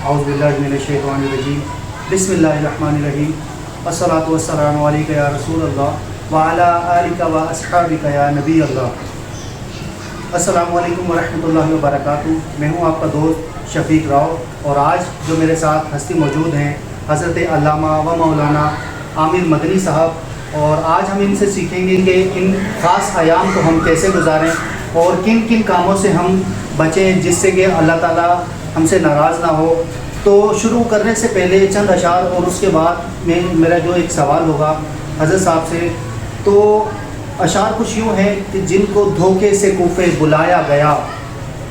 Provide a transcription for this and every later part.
اعوذ باللہ من الشیطان الرجیم بسم اللہ الرحمن الرحیم والصلاۃ والسلام علیک یا رسول اللہ وعلی آلک و اصحابک یا نبی اللہ۔ السلام علیکم ورحمۃ اللہ وبرکاتہ۔ میں ہوں آپ کا دوست شفیق راؤ، اور آج جو میرے ساتھ ہستی موجود ہیں حضرت علامہ و مولانا عامر مدنی صاحب، اور آج ہم ان سے سیکھیں گے کہ ان خاص ایام کو ہم کیسے گزاریں اور کن کن کاموں سے ہم بچیں جس سے کہ اللہ تعالیٰ ہم سے ناراض نہ ہو۔ تو شروع کرنے سے پہلے چند اشعار اور اس کے بعد میں میرا جو ایک سوال ہوگا حضرت صاحب سے، تو اشعار کچھ یوں ہیں کہ جن کو دھوکے سے کوفے بلایا گیا،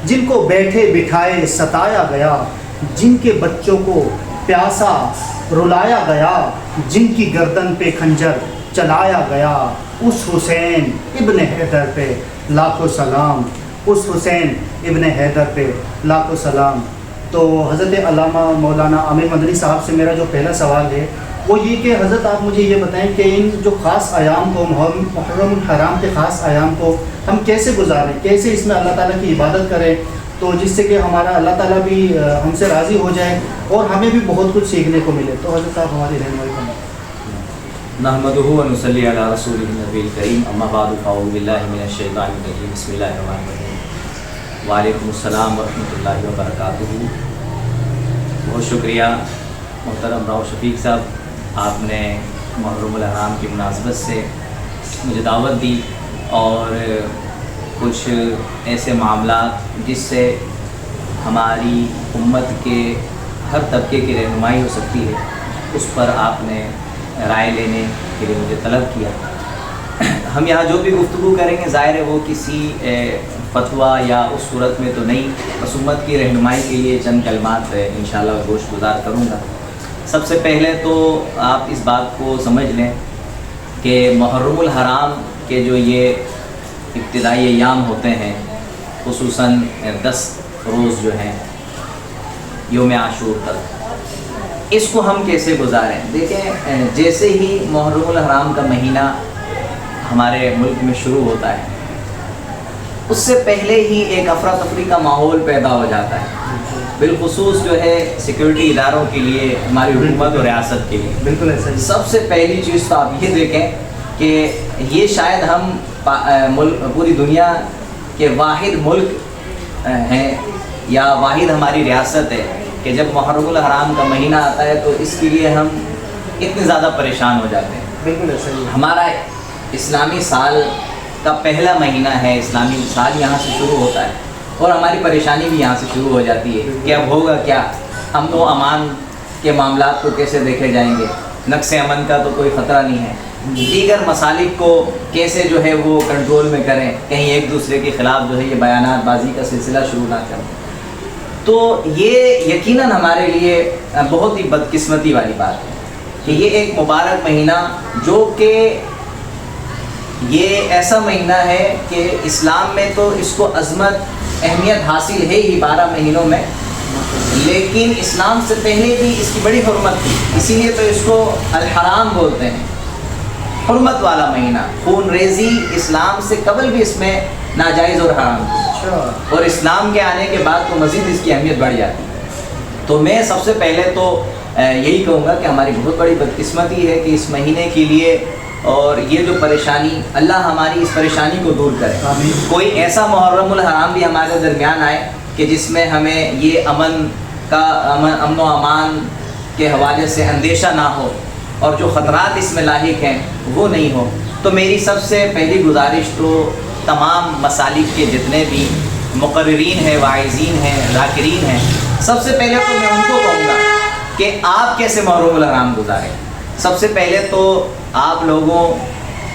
جن کو بیٹھے بٹھائے ستایا گیا، جن کے بچوں کو پیاسا رلایا گیا، جن کی گردن پہ خنجر چلایا گیا، اس حسین ابن حیدر پہ لاکھوں سلام، اس حسین ابن حیدر پہ لاکھوں سلام۔ تو حضرت علامہ مولانا عامر مدنی صاحب سے میرا جو پہلا سوال ہے وہ یہ کہ حضرت آپ مجھے یہ بتائیں کہ ان جو خاص ایام کو، محرم الحرام کے خاص ایام کو ہم کیسے گزاریں، کیسے اس میں اللہ تعالیٰ کی عبادت کریں، تو جس سے کہ ہمارا اللہ تعالیٰ بھی ہم سے راضی ہو جائے اور ہمیں بھی بہت کچھ سیکھنے کو ملے۔ تو حضرت صاحب ہماری رہنمائی فرمائیں۔ نحمدہ و نصلی علی رسولہ النبی الکریم، اما بعد فاعوذ باللہ من الشیطان الرجیم، بسم اللہ الرحمن الرحیم۔ وعلیکم السلام ورحمۃ اللہ وبرکاتہ۔ بہت شکریہ محترم راؤ شفیق صاحب، آپ نے محرم الحرام کی مناسبت سے مجھے دعوت دی اور کچھ ایسے معاملات جس سے ہماری امت کے ہر طبقے کی رہنمائی ہو سکتی ہے، اس پر آپ نے رائے لینے کے لیے مجھے طلب کیا۔ ہم یہاں جو بھی گفتگو کریں گے ظاہر ہے وہ کسی فتویٰ یا اس صورت میں تو نہیں، بس امت کی رہنمائی کے لیے چند کلمات انشاءاللہ گوش گزار کروں گا۔ سب سے پہلے تو آپ اس بات کو سمجھ لیں کہ محرم الحرام کے جو یہ ابتدائی ایام ہوتے ہیں، خصوصاً 10 روز جو ہیں یوم عاشور تک، اس کو ہم کیسے گزاریں؟ دیکھیں، جیسے ہی محرم الحرام کا مہینہ ہمارے ملک میں شروع ہوتا ہے، اس سے پہلے ہی ایک افراتفری کا ماحول پیدا ہو جاتا ہے، بالخصوص جو ہے سیکورٹی اداروں کے لیے، ہماری حکومت اور ریاست کے لیے۔ بالکل ایسا ہی۔ سب سے پہلی چیز تو آپ یہ دیکھیں کہ یہ شاید ہم پوری دنیا کے واحد ملک ہیں یا واحد ہماری ریاست ہے کہ جب محرم الحرام کا مہینہ آتا ہے تو اس کے لیے ہم اتنے زیادہ پریشان ہو جاتے ہیں۔ بالکل ایسا ہی۔ ہمارا اسلامی سال کا پہلا مہینہ ہے، اسلامی سال یہاں سے شروع ہوتا ہے اور ہماری پریشانی بھی یہاں سے شروع ہو جاتی ہے کہ اب ہوگا کیا، امن و امان کے معاملات کو کیسے دیکھے جائیں گے، نقص امن کا تو کوئی خطرہ نہیں ہے، دیگر مسالک کو کیسے جو ہے وہ کنٹرول میں کریں، کہیں ایک دوسرے کے خلاف جو ہے یہ بیانات بازی کا سلسلہ شروع نہ کریں۔ تو یہ یقیناً ہمارے لیے بہت ہی بدقسمتی والی بات ہے کہ یہ ایک مبارک مہینہ، جو کہ یہ ایسا مہینہ ہے کہ اسلام میں تو اس کو عظمت اہمیت حاصل ہے ہی 12 مہینوں میں، لیکن اسلام سے پہلے بھی اس کی بڑی حرمت تھی، اسی لیے تو اس کو الحرام بولتے ہیں، حرمت والا مہینہ۔ خون ریزی اسلام سے قبل بھی اس میں ناجائز اور حرام تھی، اور اسلام کے آنے کے بعد تو مزید اس کی اہمیت بڑھ جاتی ہے۔ تو میں سب سے پہلے تو یہی کہوں گا کہ ہماری بہت بڑی بدقسمتی ہے کہ اس مہینے کے لیے، اور یہ جو پریشانی، اللہ ہماری اس پریشانی کو دور کرے۔ کوئی ایسا محرم الحرام بھی ہمارے درمیان آئے کہ جس میں ہمیں یہ امن و امان کے حوالے سے اندیشہ نہ ہو اور جو خطرات اس میں لاحق ہیں وہ نہیں ہو۔ تو میری سب سے پہلی گزارش تو تمام مسالک کے جتنے بھی مقررین ہیں، واعظین ہیں، ذاکرین ہیں، سب سے پہلے تو میں ان کو کہوں گا کہ آپ کیسے محرم الحرام گزاریں۔ سب سے پہلے تو آپ لوگوں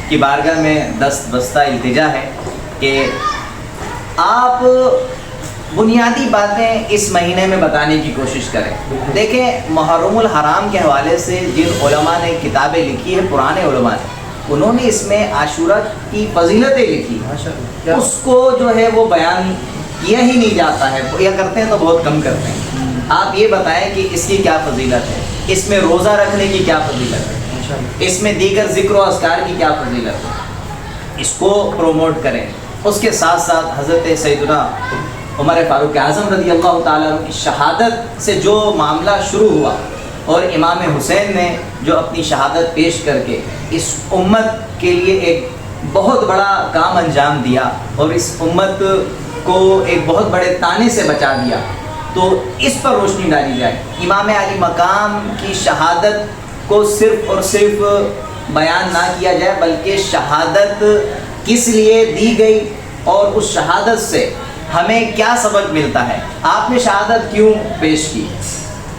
کی بارگاہ میں دست بستہ التجا ہے کہ آپ بنیادی باتیں اس مہینے میں بتانے کی کوشش کریں۔ دیکھیں، محرم الحرام کے حوالے سے جن علماء نے کتابیں لکھی ہیں، پرانے علماء نے، انہوں نے اس میں عاشورہ کی فضیلتیں لکھی، اس کو جو ہے وہ بیان کیا ہی نہیں جاتا ہے، یا کرتے ہیں تو بہت کم کرتے ہیں۔ آپ یہ بتائیں کہ اس کی کیا فضیلت ہے، اس میں روزہ رکھنے کی کیا فضیلت ہے، اس میں دیگر ذکر و اذکار کی کیا فضیلت ہے، اس کو پروموٹ کریں۔ اس کے ساتھ ساتھ حضرت سیدنا عمر فاروق اعظم رضی اللہ تعالیٰ عنہ کی شہادت سے جو معاملہ شروع ہوا اور امام حسین نے جو اپنی شہادت پیش کر کے اس امت کے لیے ایک بہت بڑا کام انجام دیا اور اس امت کو ایک بہت بڑے طعنے سے بچا دیا، تو اس پر روشنی ڈالی جائے۔ امام علی مقام کی شہادت کو صرف اور صرف بیان نہ کیا جائے، بلکہ شہادت کس لیے دی گئی اور اس شہادت سے ہمیں کیا سبق ملتا ہے، آپ نے شہادت کیوں پیش کی،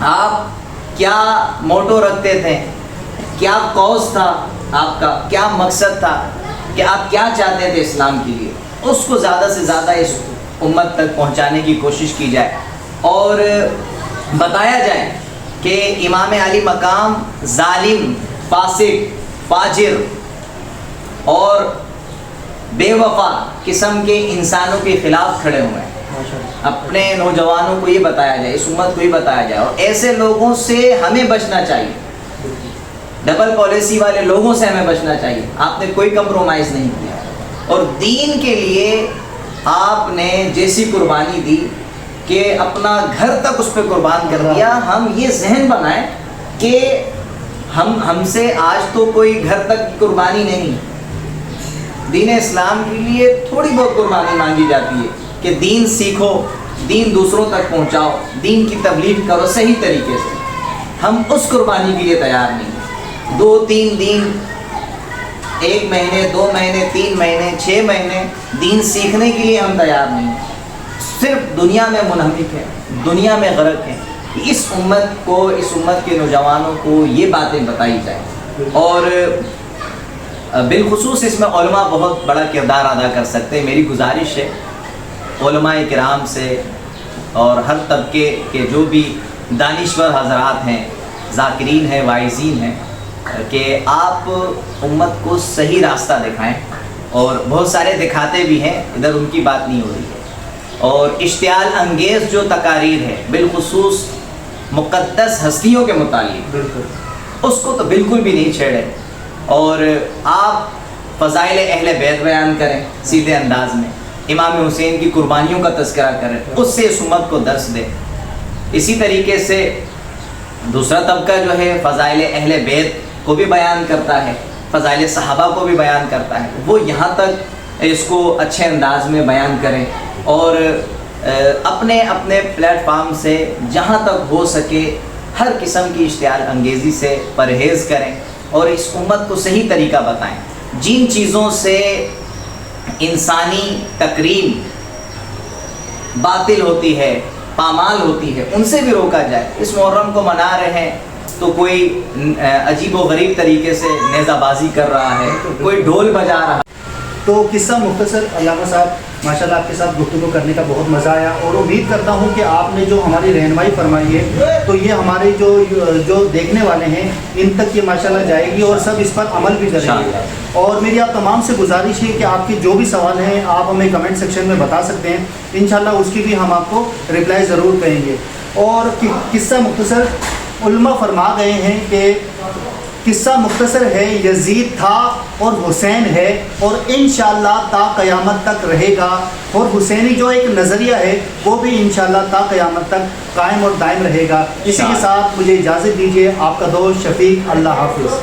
آپ کیا موٹو رکھتے تھے، کیا کوز تھا آپ کا، کیا مقصد تھا، کہ آپ کیا چاہتے تھے اسلام کے لیے، اس کو زیادہ سے زیادہ اس امت تک پہنچانے کی کوشش کی جائے اور بتایا جائے کہ امام علی مقام ظالم، فاسق، فاجر اور بے وفا قسم کے انسانوں کے خلاف کھڑے ہوئے ہیں۔ اپنے نوجوانوں کو یہ بتایا جائے، اس امت کو یہ بتایا جائے، اور ایسے لوگوں سے ہمیں بچنا چاہیے، ڈبل پالیسی والے لوگوں سے ہمیں بچنا چاہیے۔ آپ نے کوئی کمپرومائز نہیں کیا اور دین کے لیے آپ نے جیسی قربانی دی کہ اپنا گھر تک اس پہ قربان کر دیا۔ ہم یہ ذہن بنائیں کہ ہم سے آج تو کوئی گھر تک کی قربانی نہیں، دین اسلام کے لیے تھوڑی بہت قربانی مانگی جاتی ہے کہ دین سیکھو، دین دوسروں تک پہنچاؤ، دین کی تبلیغ کرو صحیح طریقے سے۔ ہم اس قربانی کے لیے تیار نہیں، 2-3 دن، 1 مہینے، 2 مہینے، 3 مہینے، 6 مہینے دین سیکھنے کے لیے ہم تیار نہیں، صرف دنیا میں منہمک ہے، دنیا میں غرق ہے۔ اس امت کو، اس امت کے نوجوانوں کو یہ باتیں بتائی جائیں، اور بالخصوص اس میں علماء بہت بڑا کردار ادا کر سکتے ہیں۔ میری گزارش ہے علماء کرام سے اور ہر طبقے کے جو بھی دانشور حضرات ہیں، ذاکرین ہیں، واعظین ہیں، کہ آپ امت کو صحیح راستہ دکھائیں، اور بہت سارے دکھاتے بھی ہیں، ادھر ان کی بات نہیں ہو رہی ہے۔ اور اشتعال انگیز جو تقاریر ہے بالخصوص مقدس ہستیوں کے متعلق، اس کو تو بالکل بھی نہیں چھیڑیں، اور آپ فضائل اہل بیت بیان کریں سیدھے انداز میں، امام حسین کی قربانیوں کا تذکرہ کریں، اس سے اس امت کو درس دیں۔ اسی طریقے سے دوسرا طبقہ جو ہے فضائل اہل بیت کو بھی بیان کرتا ہے، فضائل صحابہ کو بھی بیان کرتا ہے، وہ یہاں تک اس کو اچھے انداز میں بیان کریں، اور اپنے اپنے پلیٹ فارم سے جہاں تک ہو سکے ہر قسم کی اشتعال انگیزی سے پرہیز کریں، اور اس امت کو صحیح طریقہ بتائیں۔ جن چیزوں سے انسانی تکریم باطل ہوتی ہے، پامال ہوتی ہے، ان سے بھی روکا جائے۔ اس محرم کو منا رہے ہیں تو کوئی عجیب و غریب طریقے سے نیزہ بازی کر رہا ہے، کوئی ڈھول بجا رہا ہے۔ تو قصہ مختصر علامہ صاحب ماشاءاللہ آپ کے ساتھ گفتگو کرنے کا بہت مزہ آیا، اور امید کرتا ہوں کہ آپ نے جو ہماری رہنمائی فرمائی ہے تو یہ ہمارے جو دیکھنے والے ہیں ان تک یہ ماشاءاللہ جائے گی، اور سب اس پر عمل بھی کریں گے۔ اور میری آپ تمام سے گزارش ہے کہ آپ کے جو بھی سوال ہیں آپ ہمیں کمنٹ سیکشن میں بتا سکتے ہیں، انشاءاللہ اس کی بھی ہم آپ کو رپلائی ضرور کریں گے۔ اور قصہ مختصر علماء فرما گئے ہیں کہ قصہ مختصر ہے، یزید تھا اور حسین ہے، اور انشاءاللہ تا قیامت تک رہے گا، اور حسینی جو ایک نظریہ ہے وہ بھی انشاءاللہ تا قیامت تک قائم اور دائم رہے گا۔ اسی کے ساتھ مجھے اجازت دیجیے، آپ کا دوست شفیق، اللہ حافظ۔